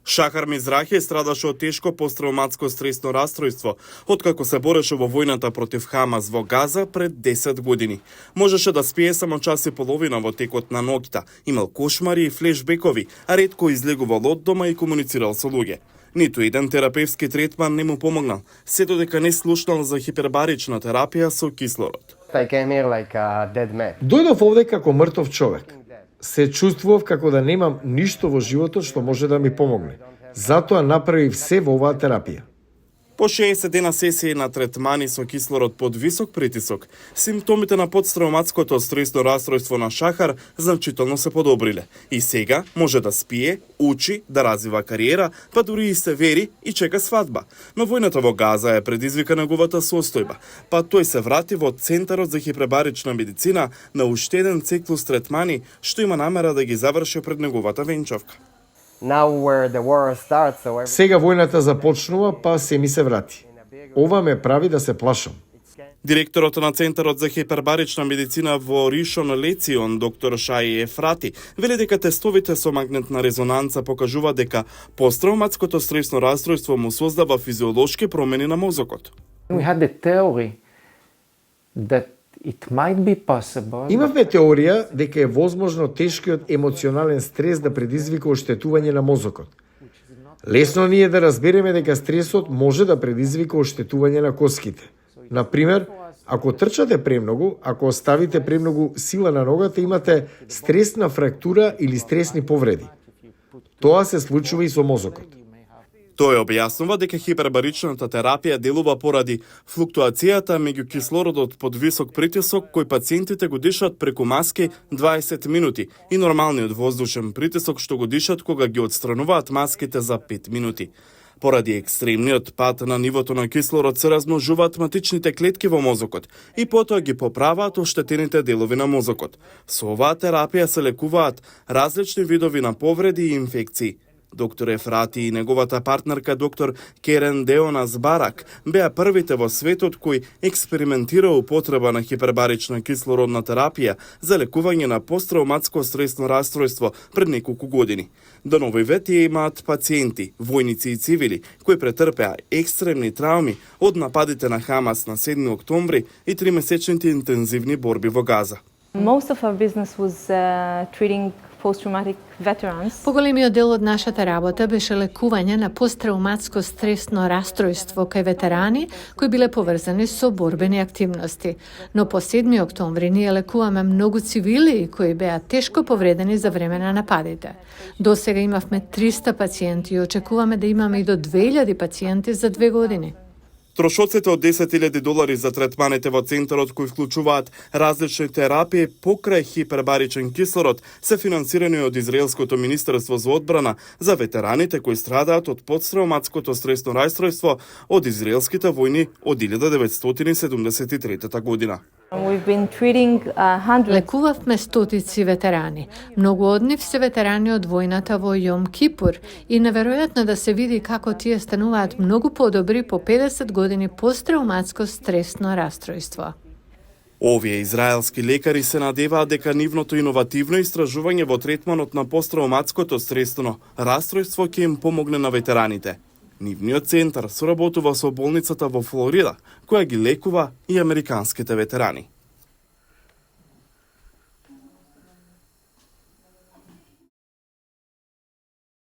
Шахар Мизрахи страдаше од тешко посттравматско стресно растројство, откако се бореше во војната против Хамас во Газа пред 10 години. Можеше да спие само час и половина во текот на ноќта, имал кошмари и флешбекови, а ретко излегувал од дома и комуницирал со луѓе. Ниту еден терапевски третман не му помогнал, се додека не слушнал за хипербарична терапија со кислород. Дојдов овде како мртов човек. Се чувствував како да немам ништо во животот што може да ми помогне. Затоа направив се во оваа терапија. По 60 дена сесија на третмани со кислород под висок притисок, симптомите на посттравматското стресно растројство на Шахар значително се подобриле. И сега може да спие, учи, да развива кариера, па дури и се вери и чека свадба. Но војната во Газа е предизвика неговата состојба, па тој се врати во Центарот за хипербарична медицина на уште еден циклус третмани што има намера да ги заврши пред неговата венчавка. Сега војната започнува, па се ми се врати. Ова ме прави да се плашам. Директорот на Центарот за хипербарична медицина во Ришон Лецион, доктор Шаи Ефрати, вели дека тестовите со магнетна резонанца покажува дека посттравматското стресно растројство му создава физиолошки промени на мозокот. Имавме теорија дека е возможно тешкиот емоционален стрес да предизвика оштетување на мозокот. Лесно ни е да разбереме дека стресот може да предизвика оштетување на коските. Например, ако трчате премногу, ако оставите премногу сила на ногата, имате стресна фрактура или стресни повреди. Тоа се случува и со мозокот. Тој објаснува дека хипербаричната терапија делува поради флуктуацијата меѓу кислородот под висок притисок кој пациентите го дишат преку маски 20 минути и нормалниот воздушен притисок што го дишат кога ги отстрануваат маските за 5 минути. Поради екстремниот пад на нивото на кислород се размножуваат матичните клетки во мозокот и потоа ги поправаат оштетените делови на мозокот. Со оваа терапија се лекуваат различни видови на повреди и инфекции. Доктор Ефрати и неговата партнерка доктор Керен Деонас Барак беа првите во светот кои експериментира употреба на хипербарична кислородна терапија за лекување на посттравматско стресно растројство пред неколку години. До новиве тие имаат пациенти, војници и цивили, кои претрпеа екстремни трауми од нападите на Хамас на 7 октомври и 3-месечните интензивни борби во Газа. Most of our business was treating post-traumatic veterans. Поголемиот дел од нашата работа беше лекување на посттравматско стресно растројство кај ветерани кои биле поврзани со борбени активности. Но по 7 октомври ние лекуваме многу цивили кои беа тешко повредени за време на нападите. До сега имавме 300 пациенти и очекуваме да имаме и до 2000 пациенти за 2 години. Трошоците од $10,000 за третманите во центарот кои вклучуваат различни терапии покрај хипербаричен кислород се финансирани од Израелското министерство за одбрана за ветераните кои страдаат од посттравматското стресно растројство од израелските војни од 1973 година. Лекувавме стотици ветерани. Многу од нив се ветерани од војната во Јом Кипур и неверојатно да се види како тие стануваат многу подобри по 50 години посттравматско стресно растројство. Овие израелски лекари се надеваат дека нивното иновативно истражување во третманот на посттравматското стресно растројство ќе им помогне на ветераните. Нивниот центар соработува со болницата во Флорида, која ги лекува и американските ветерани.